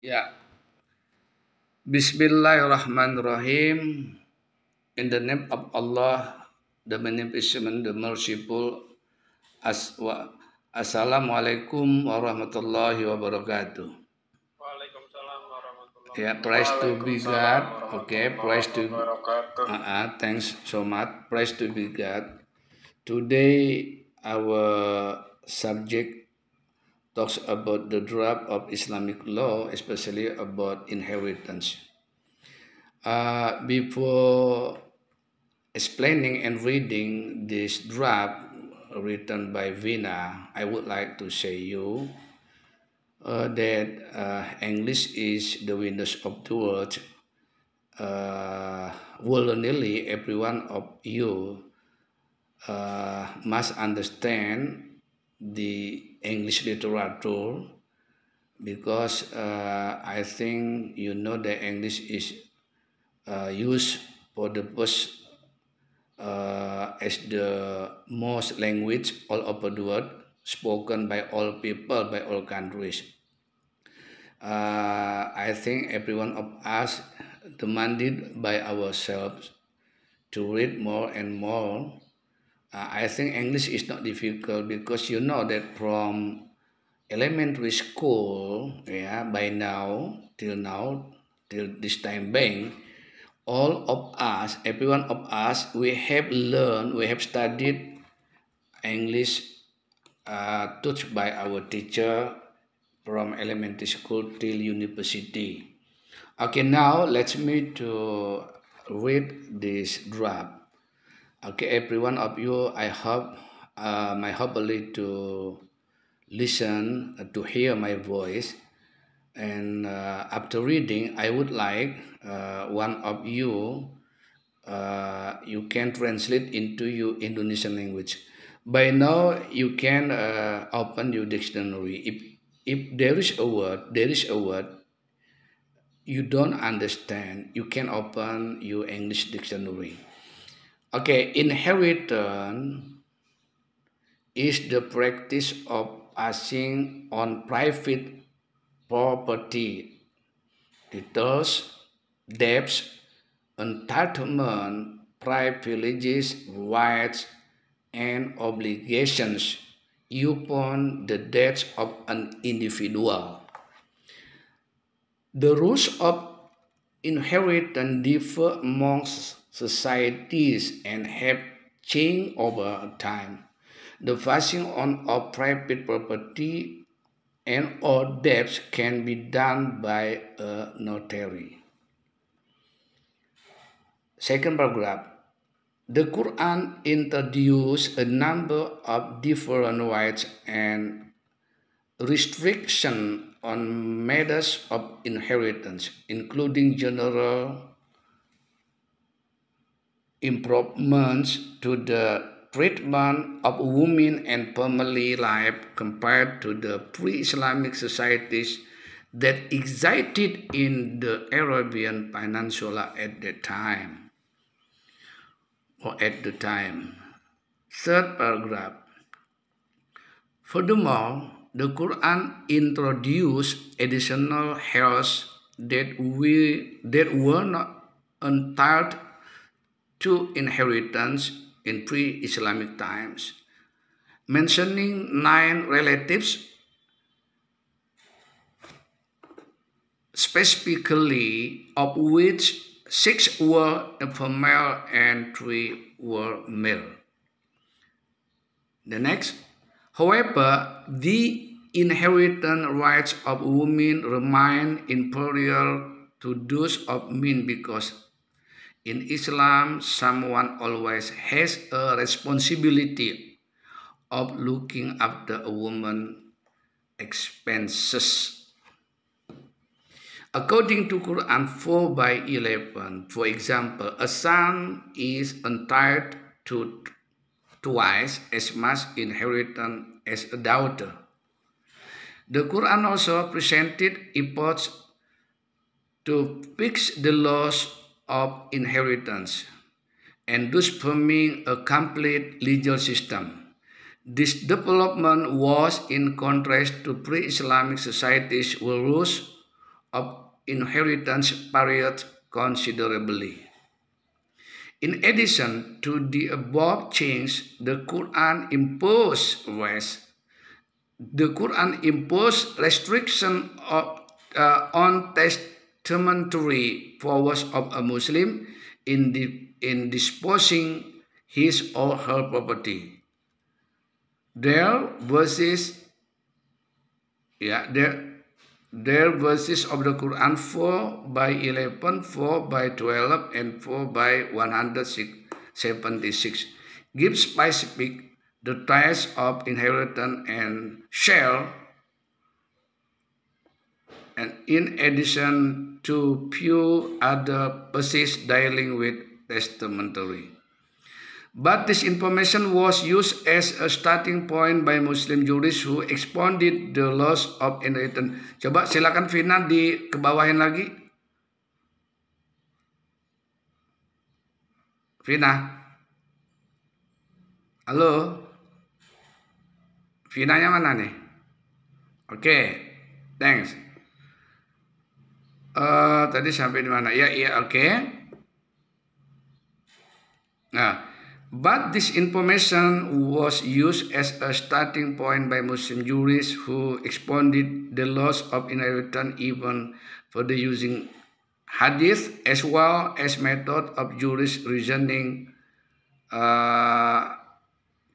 Ya, Bismillahirrahmanirrahim. In the name of Allah, the Beneficent, the Merciful. Assalamualaikum warahmatullahi wabarakatuh. Waalaikumsalam warahmatullahi Ya, wabarakatuh. praise to be God. Okay, praise to Wabarakatuh. thanks so much. Praise to be God. Today, our subject talks about the draft of Islamic law, especially about inheritance. Before explaining and reading this draft written by Vina, I would like to say you that English is the windows of the world. Voluntarily, every one of you must understand the English literature because I think you know that English is used for the first as the most language all over the world, spoken by all people, by all countries. I think every one of us demanded by ourselves to read more and more. I think English is not difficult because you know that from elementary school, yeah, by now, till this time being, all of us, every one of us, we have learned, we have studied English taught by our teacher from elementary school till university. Okay, now let's me to read this draft. Okay, every one of you, I hope my hopefully to listen to hear my voice. And after reading, I would like one of you you can translate into your Indonesian language. By now, you can open your dictionary. If there is a word you don't understand, you can open your English dictionary. Okay, inheritance is the practice of passing on private property, titles, debts, entitlement, privileges, rights, and obligations upon the death of an individual. The rules of inheritance differ amongst societies and have changed over time. The passing on of private property and or debts can be done by a notary. Second paragraph. The Quran introduced a number of different rights and restrictions on matters of inheritance, including general improvements to the treatment of women and family life compared to the pre-Islamic societies that existed in the Arabian Peninsula at that time. Third paragraph. Furthermore, the Quran introduced additional heirs that were not entitled to inheritance in pre-Islamic times, mentioning 9 relatives, specifically of which 6 were female and 3 were male. The next, however, the inheritance rights of women remain inferior to those of men because in Islam, someone always has a responsibility of looking after a woman's expenses. According to Quran 4 by 11, for example, a son is entitled to twice as much inheritance as a daughter. The Quran also presented efforts to fix the laws of inheritance and thus forming a complete legal system. This development was in contrast to pre-Islamic societies where rules of inheritance varied considerably. In addition to the above change, the Quran imposed restriction on testamentary powers of a Muslim in disposing his or her property. There verses of the Quran 4:11, 4:12, and 4:176 give specific the types of inheritance and share, and in addition to few other passages dealing with testamentary. But this information was used as a starting point by Muslim jurists who expounded the laws of inheritance. Coba silakan Vina dikebawahin lagi. Vina. Halo. Vina yang mana nih? Oke, thanks. Tadi sampai di mana? Iya, oke. Nah, but this information was used as a starting point by Muslim jurists who expounded the laws of inheritance even further using hadith as well as method of jurist reasoning,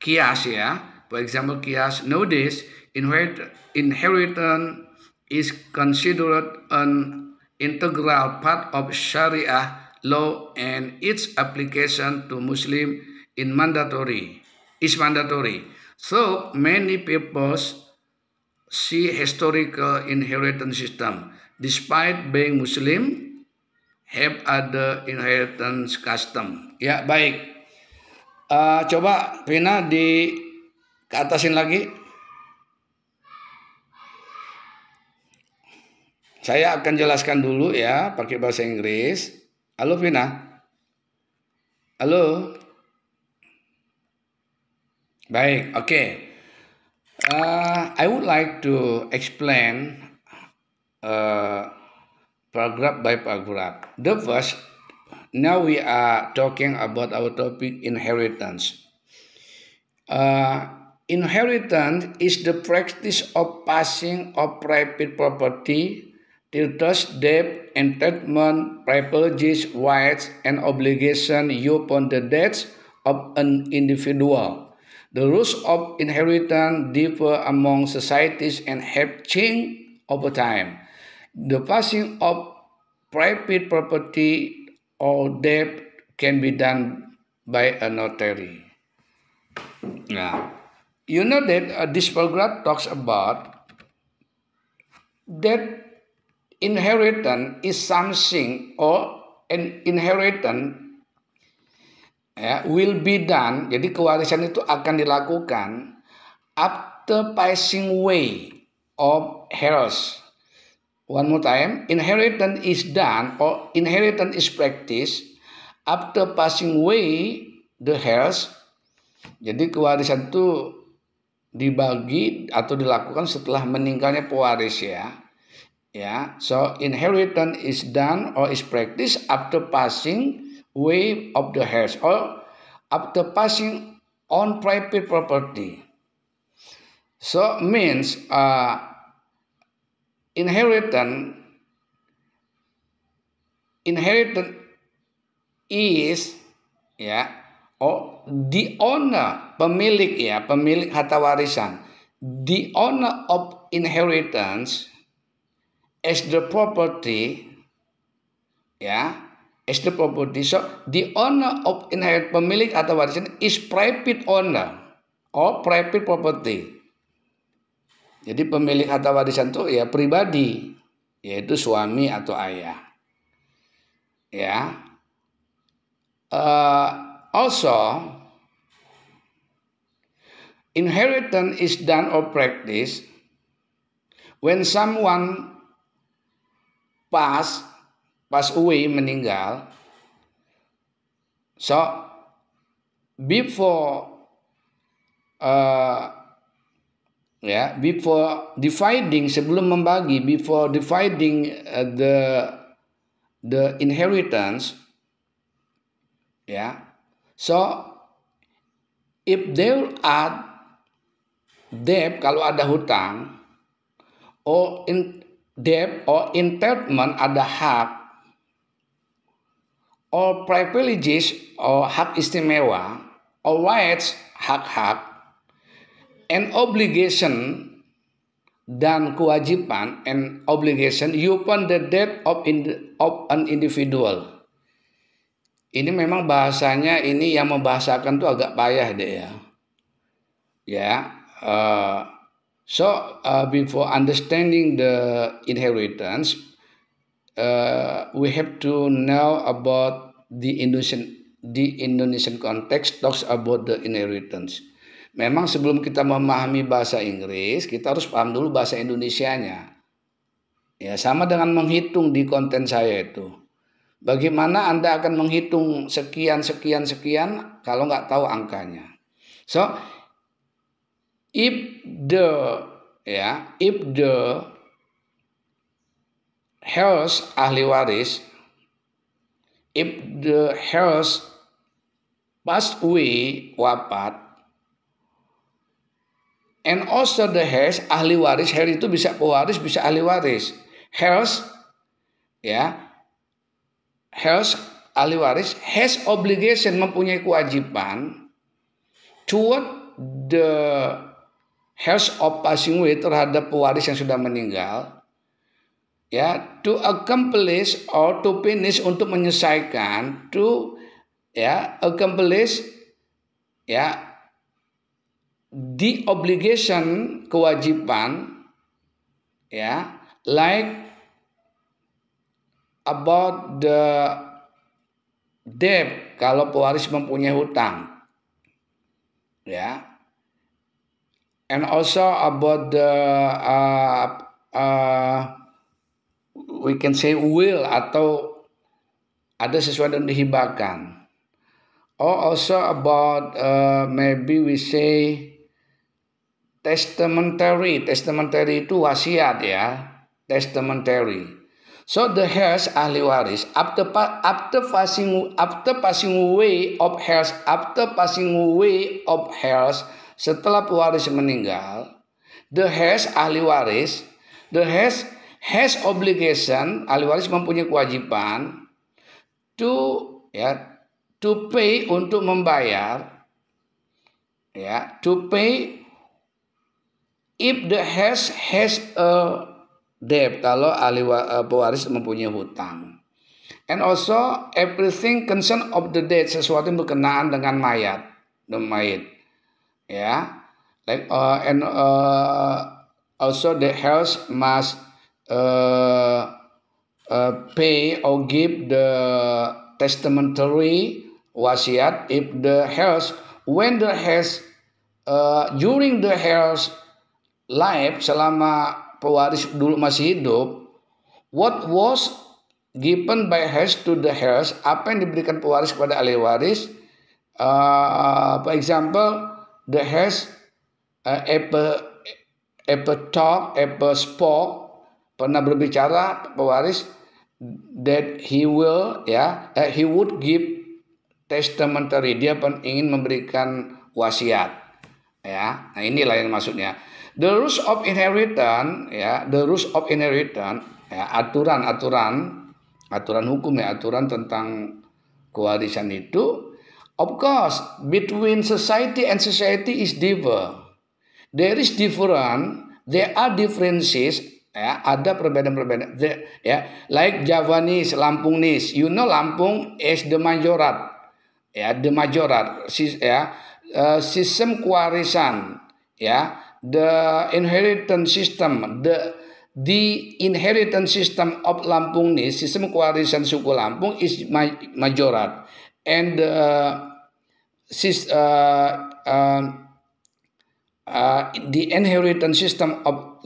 qiyas ya. For example, qiyas. Nowadays, inheritance is considered an integral part of Sharia law, and its application to Muslim is mandatory. So many people see historical inheritance system, despite being Muslim, have other inheritance custom. Ya, baik. Coba Vina ke atasin lagi. Saya akan jelaskan dulu ya pakai bahasa Inggris. Halo Vina. Halo. Baik, oke. I would like to explain paragraph by paragraph. The first, now we are talking about our topic inheritance. Inheritance is the practice of passing of private property, titles, debt, entitlement, privileges, rights, and obligations upon the death of an individual. The rules of inheritance differ among societies and have changed over time. The passing of private property or debt can be done by a notary. Now, you know that this paragraph talks about that inheritance is something, or an inheritance will be done. Jadi kewarisan itu akan dilakukan after passing away of heirs. One more time, inheritance is done or inheritance is practiced after passing away the heirs. Jadi kewarisan itu dibagi atau dilakukan setelah meninggalnya pewaris ya. So inheritance is done or is practiced after passing away of the heirs or after passing on private property. So means inheritance is or the owner, pemilik harta warisan, the owner of inheritance as the property, as the property. So the owner of inheritance, pemilik harta warisan, is private owner or private property. Jadi pemilik harta warisan itu ya pribadi, yaitu suami atau ayah. Also, inheritance is done or practiced when someone pass away, meninggal. So before ya, before dividing, sebelum membagi, before dividing the inheritance, ya. So if there are debt, kalau ada hutang, or in debt or entitlement, ada hak, or privileges, or hak istimewa, or rights, hak-hak, and obligation, dan kewajiban, and obligation upon the debt of an individual. Ini memang bahasanya, ini yang membahasakan tuh agak payah deh ya. Ya, before understanding the inheritance, we have to know about the Indonesian context talks about the inheritance. Memang sebelum kita memahami bahasa Inggris, kita harus paham dulu bahasa Indonesianya. Ya, sama dengan menghitung di konten saya itu. Bagaimana Anda akan menghitung sekian kalau nggak tahu angkanya. So, if the heirs, ahli waris, if the heirs passed away, wafat, and also the heirs, ahli waris, heir itu bisa pewaris, bisa ahli waris. Heirs, ya, heirs, ahli waris, has obligation, mempunyai kewajiban toward the heirs of passing away, terhadap pewaris yang sudah meninggal, ya, to accomplish or to finish, untuk menyelesaikan, to, ya, accomplish, ya, the obligation, kewajiban, ya, like about the debt, kalau pewaris mempunyai hutang, ya, and also about the we can say will, atau ada sesuatu yang dihibahkan, or also about maybe we say testamentary itu wasiat, ya, testamentary. So the heirs, ahli waris, after passing away of heirs, setelah pewaris meninggal, the heirs, ahli waris, the heirs has obligation, ahli waris mempunyai kewajiban to pay, untuk membayar, ya, to pay if the heirs has a debt, kalau ahli pewaris mempunyai hutang, and also everything concern of the debt, sesuatu yang berkenaan dengan mayat, ya, like and also the heirs must pay or give the testamentary, wasiat, if the heirs, when the heirs, during the heirs life, selama pewaris dulu masih hidup, what was given by heirs to the heirs, apa yang diberikan pewaris kepada ahli waris, for example, the heirs ever spoke, pernah berbicara pewaris, that he will, ya, he would give testamentary, dia ingin memberikan wasiat, ya. Nah, inilah yang maksudnya. The rules of inheritance, ya, ya, aturan hukum, ya, aturan tentang kewarisan itu, of course, between society and society is differ. There is different, there are differences, ya, ada perbedaan, ya, like Javanese, Lampungnese, you know Lampung is the majorat, ya, the majorat, ya, sistem kewarisan, ya. The inheritance system, the inheritance system of Lampungnese, sistem kewarisan suku Lampung is majorat, and the inheritance system of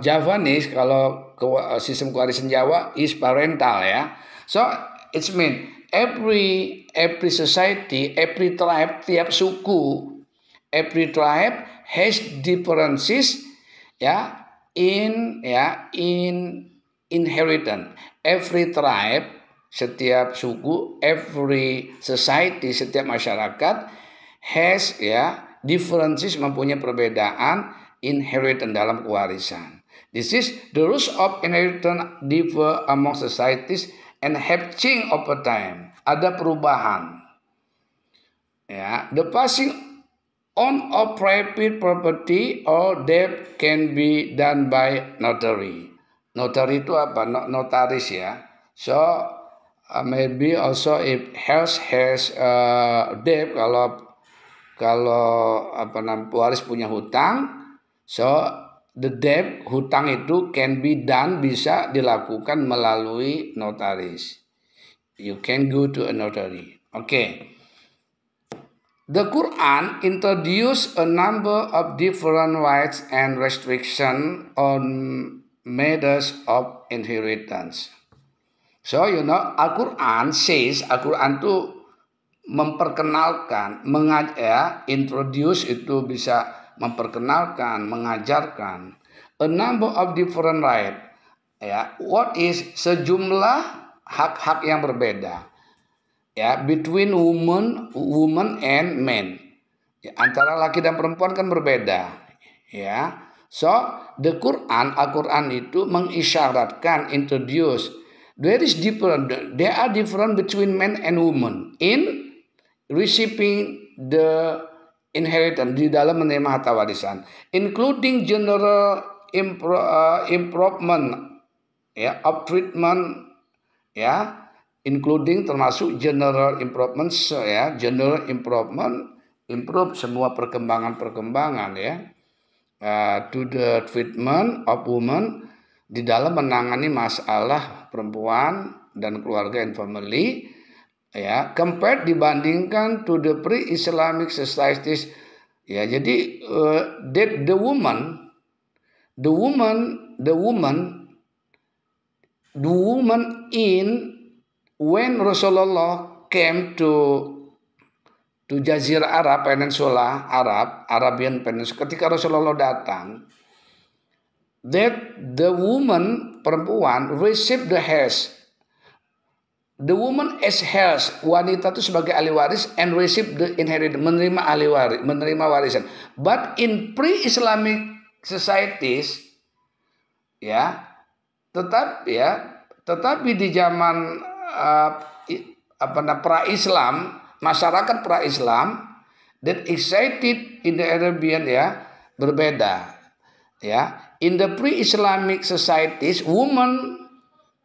Javanese, kalau sistem kewarisan Jawa is parental, ya. So it's mean every society, tiap suku, every tribe has differences ya in inheritance. Every tribe, setiap suku, every society, setiap masyarakat has differences, mempunyai perbedaan inheritance dalam kewarisan. This is the rules of inheritance differ among societies and have changed over time. Ada perubahan. The passing on of private property or debt can be done by notary. Notary itu apa? Notaris ya. So maybe also if house has debt, kalau pewaris punya hutang, so the debt, hutang itu can be done, bisa dilakukan melalui notaris. You can go to a notary. Okay. The Quran introduced a number of different rights and restrictions on matters of inheritance. So Al-Quran says, Al-Quran itu memperkenalkan, introduce itu bisa memperkenalkan, mengajarkan a number of different rights. What is sejumlah hak-hak yang berbeda. Between woman and men. Antara laki dan perempuan kan berbeda. So the Quran, Al-Quran itu mengisyaratkan, introduce. There are different between men and women in receiving the inheritance, di dalam menerima harta warisan, including general improvement of treatment, including termasuk general improvement, general improvement, improve semua perkembangan to the treatment of women, di dalam menangani masalah perempuan dan keluarga and family, compared, dibandingkan to the pre-Islamic societies. Jadi that the woman in when Rasulullah came to Jazirah Arab, Peninsula Arab, Arabian Peninsula, ketika Rasulullah datang, that the woman, perempuan, receive the heirs. The woman as heirs, wanita itu sebagai ahli waris, and receive the inheritance, menerima ahli waris, menerima warisan. But in pre-Islamic societies, tetapi di zaman pra-Islam, masyarakat pra-Islam, that excited in the Arabian berbeda. In the pre-Islamic societies, women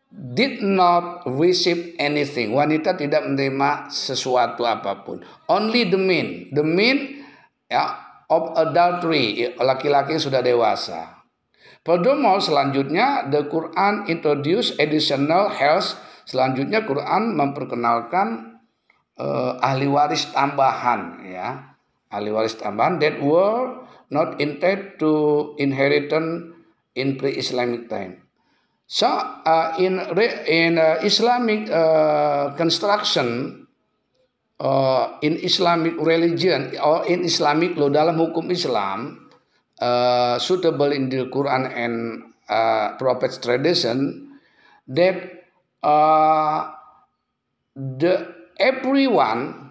did not receive anything. Wanita tidak menerima sesuatu apapun. Only the men of adultery, laki-laki yang sudah dewasa. Furthermore, selanjutnya the Quran introduce additional heirs. Selanjutnya Quran memperkenalkan ahli waris tambahan, ahli waris tambahan that were not intended to inheritance in pre-Islamic time. So in Islamic construction, in Islamic religion or in Islamic law, dalam hukum Islam, suitable in the Quran and Prophet's tradition, that everyone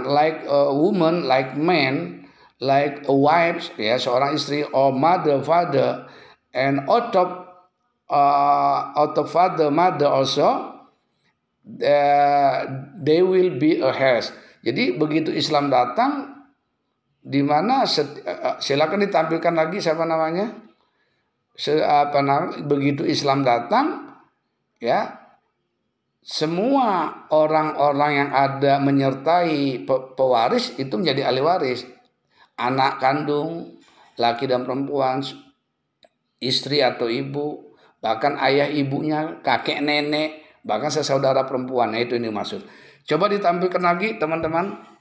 like a woman, like man, like a wife, seorang istri, or mother, father, and out of father, mother also, they will be a heirs. Jadi begitu Islam datang, di mana silakan ditampilkan lagi siapa namanya? Begitu Islam datang, semua orang-orang yang ada menyertai pewaris itu menjadi ahli waris. Anak kandung, laki dan perempuan, istri atau ibu, bahkan ayah ibunya, kakek nenek, bahkan sesaudara perempuan. Itu ini maksud. Coba ditampilkan lagi teman-teman.